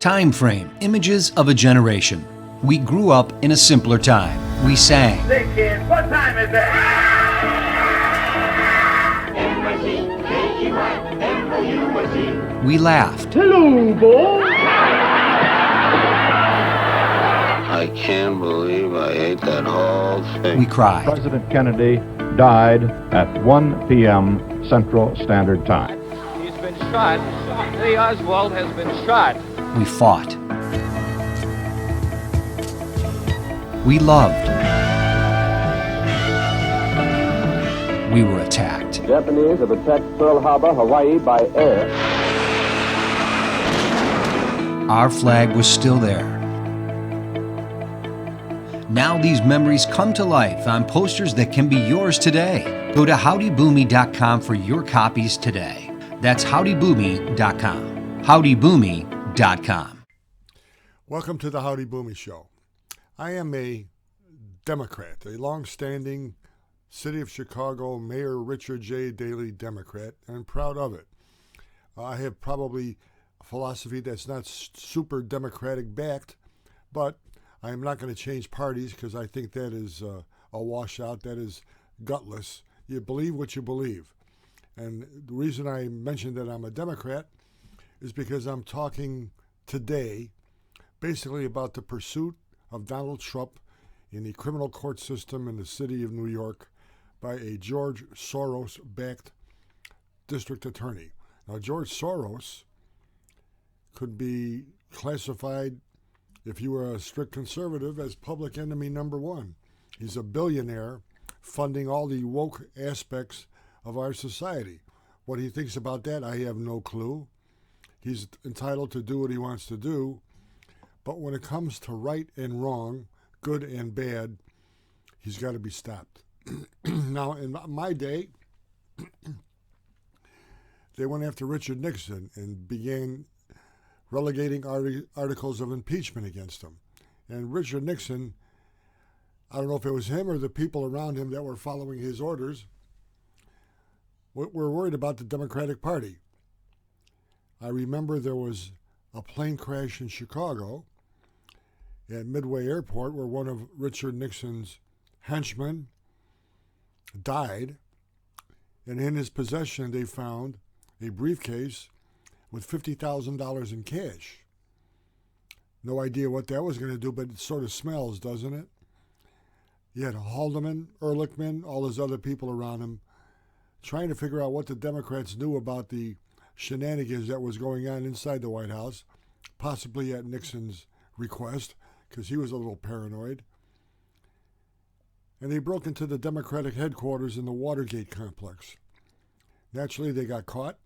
Time frame, images of a generation. We grew up in a simpler time. We sang. Say, kids, what time is it? M-I-C-K-E-Y-M-O-U-S-E. We laughed. Hello, boy. I can't believe I ate that whole thing. We cried. President Kennedy died at 1 p.m. Central Standard Time. He's been shot. Lee Oswald has been shot. We fought. We loved. We were attacked. Japanese have attacked Pearl Harbor, Hawaii by air. Our flag was still there. Now these memories come to life on posters that can be yours today. Go to howdyboomy.com for your copies today. That's howdyboomy.com. howdyboomy.com. Welcome to the Howdy Boomy Show. I am a Democrat, a long-standing City of Chicago Mayor Richard J. Daley Democrat, and I'm proud of it. I have probably a philosophy that's not super Democratic backed, but I am not going to change parties because I think that is a washout. That is gutless. You believe what you believe. And the reason I mentioned that I'm a Democrat is because I'm talking today basically about the pursuit of Donald Trump in the criminal court system in the city of New York by a George Soros-backed district attorney. Now, George Soros could be classified, if you were a strict conservative, as public enemy number one. He's a billionaire funding all the woke aspects of our society. What he thinks about that, I have no clue. He's entitled to do what he wants to do. But when it comes to right and wrong, good and bad, he's got to be stopped. Now, in my day, they went after Richard Nixon and began relegating articles of impeachment against him. And Richard Nixon, I don't know if it was him or the people around him that were following his orders, were worried about the Democratic Party. I remember there was a plane crash in Chicago at Midway Airport where one of Richard Nixon's henchmen died, and in his possession they found a briefcase with $50,000 in cash. No idea what that was going to do, but it sort of smells, doesn't it? You had Haldeman, Ehrlichman, all those other people around him trying to figure out what the Democrats knew about the shenanigans that was going on inside the White House, possibly at Nixon's request, because he was a little paranoid. And they broke into the Democratic headquarters in the Watergate complex. Naturally, they got caught.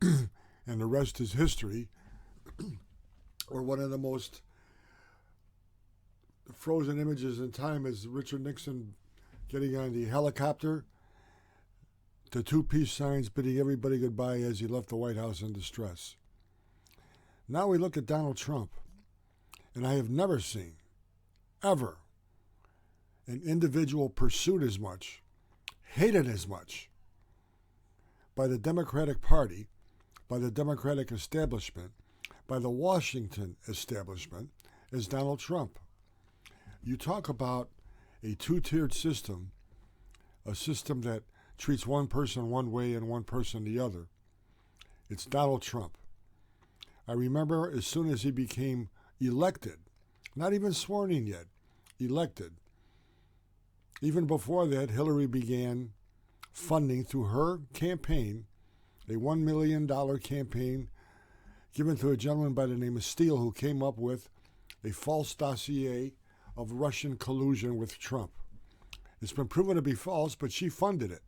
And the rest is history, or one of the most frozen images in time is Richard Nixon getting on the helicopter, the two peace signs bidding everybody goodbye as he left the White House in distress. Now we look at Donald Trump, and I have never seen, ever, an individual pursued as much, hated as much by the Democratic Party, by the Democratic establishment, by the Washington establishment as Donald Trump. You talk about a two-tiered system, a system that treats one person one way and one person the other. It's Donald Trump. I remember as soon as he became elected, not even sworn in yet, elected. Even before that, Hillary began funding through her campaign, a $1 million campaign given to a gentleman by the name of Steele, who came up with a false dossier of Russian collusion with Trump. It's been proven to be false, but she funded it.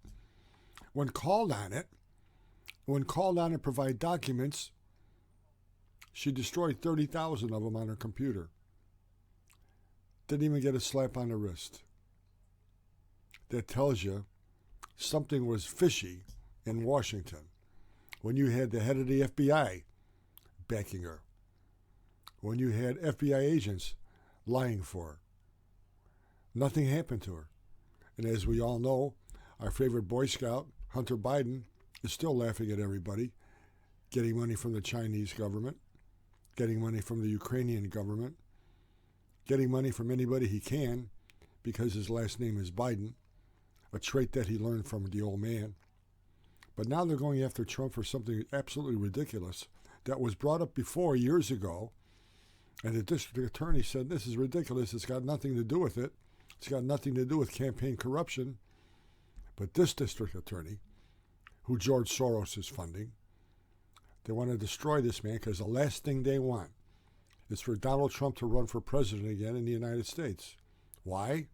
When called on it to provide documents, she destroyed 30,000 of them on her computer. Didn't even get a slap on the wrist. That tells you something was fishy in Washington when you had the head of the FBI backing her, when you had FBI agents lying for her. Nothing happened to her. And as we all know, our favorite Boy Scout, Hunter Biden, is still laughing at everybody, getting money from the Chinese government, getting money from the Ukrainian government, getting money from anybody he can because his last name is Biden, a trait that he learned from the old man. But now they're going after Trump for something absolutely ridiculous that was brought up before years ago. And the district attorney said, this is ridiculous. It's got nothing to do with it. It's got nothing to do with campaign corruption. But this district attorney, who George Soros is funding, they want to destroy this man because the last thing they want is for Donald Trump to run for president again in the United States. Why?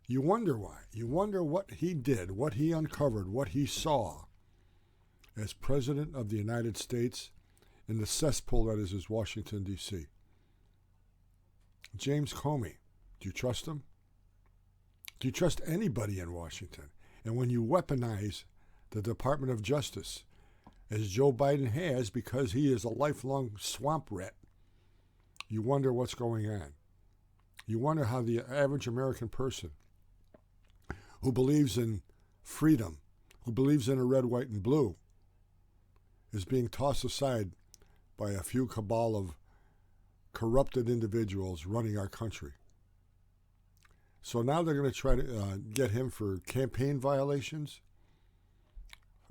You wonder why. You wonder what he did, what he uncovered, what he saw as president of the United States in the cesspool that is Washington, D.C. James Comey, do you trust him? Do you trust anybody in Washington? And when you weaponize the Department of Justice, as Joe Biden has, because he is a lifelong swamp rat, you wonder what's going on. You wonder how the average American person who believes in freedom, who believes in a red, white, and blue, is being tossed aside by a few cabal of corrupted individuals running our country. So now they're going to try to get him for campaign violations,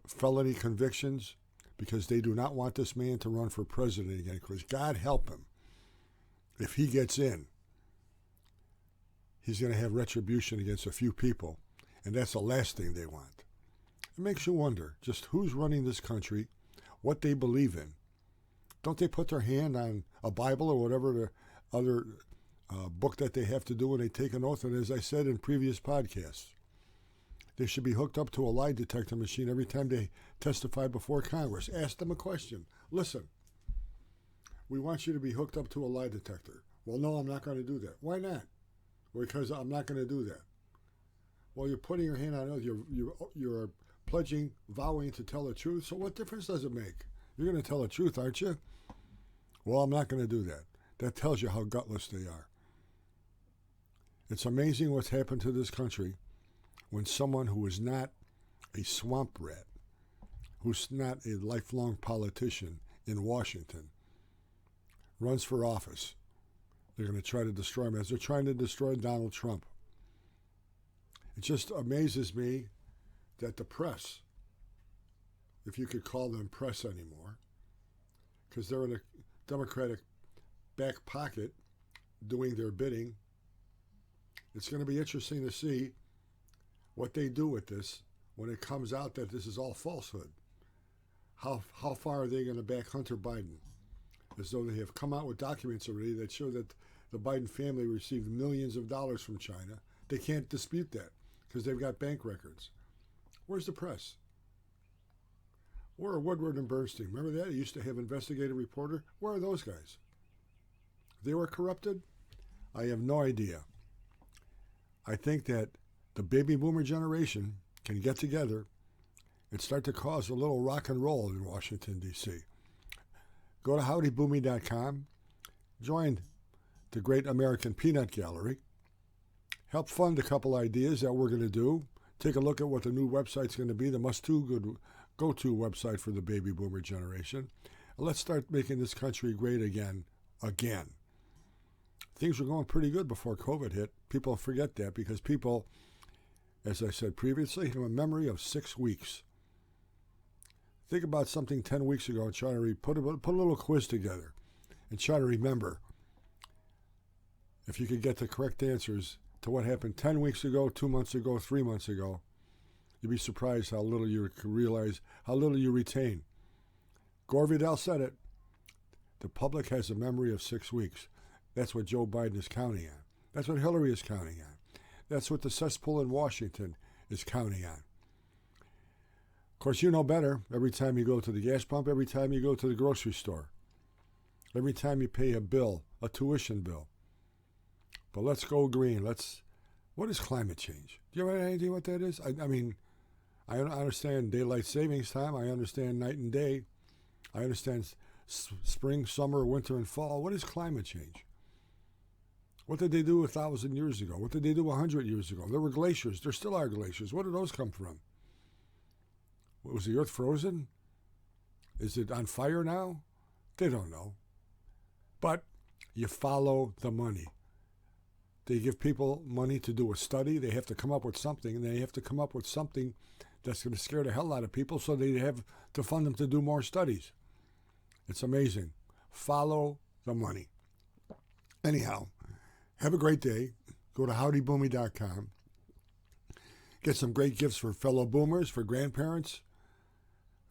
felony convictions, because they do not want this man to run for president again, because God help him. If he gets in, he's going to have retribution against a few people, and that's the last thing they want. It makes you wonder just who's running this country, what they believe in. Don't they put their hand on a Bible or whatever the other book that they have to do when they take an oath? And as I said in previous podcasts, they should be hooked up to a lie detector machine every time they testify before Congress. Ask them a question. Listen, we want you to be hooked up to a lie detector. Well, no, I'm not going to do that. Why not? Because I'm not going to do that. Well, you're putting your hand on oath. You're pledging, vowing to tell the truth. So what difference does it make? You're going to tell the truth, aren't you? Well, I'm not going to do that. That tells you how gutless they are. It's amazing what's happened to this country when someone who is not a swamp rat, who's not a lifelong politician in Washington, runs for office. They're going to try to destroy him as they're trying to destroy Donald Trump. It just amazes me that the press, if you could call them press anymore, because they're in a Democratic back pocket doing their bidding. It's going to be interesting to see what they do with this when it comes out that this is all falsehood. How far are they going to back Hunter Biden? As though they have come out with documents already that show that the Biden family received millions of dollars from China. They can't dispute that because they've got bank records. Where's the press? Where are Woodward and Bernstein? Remember that? He used to have investigative reporter. Where are those guys? They were corrupted? I have no idea. I think that the baby boomer generation can get together and start to cause a little rock and roll in Washington, D.C. Go to howdyboomy.com, join the Great American Peanut Gallery, help fund a couple ideas that we're going to do, take a look at what the new website's going to be, the go-to website for the baby boomer generation. And let's start making this country great again. Things were going pretty good before COVID hit. People forget that because people, as I said previously, have a memory of 6 weeks. Think about something 10 weeks ago and try to put a little quiz together and try to remember if you could get the correct answers to what happened 10 weeks ago, 2 months ago, 3 months ago. You'd be surprised how little you realize, how little you retain. Gore Vidal said it. The public has a memory of 6 weeks. That's what Joe Biden is counting on. That's what Hillary is counting on. That's what the cesspool in Washington is counting on. Of course, you know better every time you go to the gas pump, every time you go to the grocery store, every time you pay a bill, a tuition bill. But let's go green. What is climate change? Do you have any idea what that is? I mean, I understand daylight savings time. I understand night and day. I understand spring, summer, winter, and fall. What is climate change? What did they do 1,000 years ago? What did they do 100 years ago? There were glaciers. There still are glaciers. Where did those come from? Was the earth frozen? Is it on fire now? They don't know. But you follow the money. They give people money to do a study. They have to come up with something, and they have to come up with something that's going to scare the hell out of people, so they have to fund them to do more studies. It's amazing. Follow the money. Anyhow, have a great day. Go to howdyboomy.com. Get some great gifts for fellow boomers, for grandparents,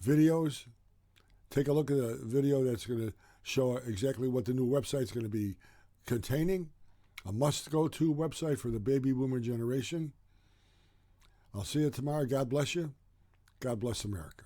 videos. Take a look at a video that's going to show exactly what the new website is going to be containing. A must-go-to website for the baby boomer generation. I'll see you tomorrow. God bless you. God bless America.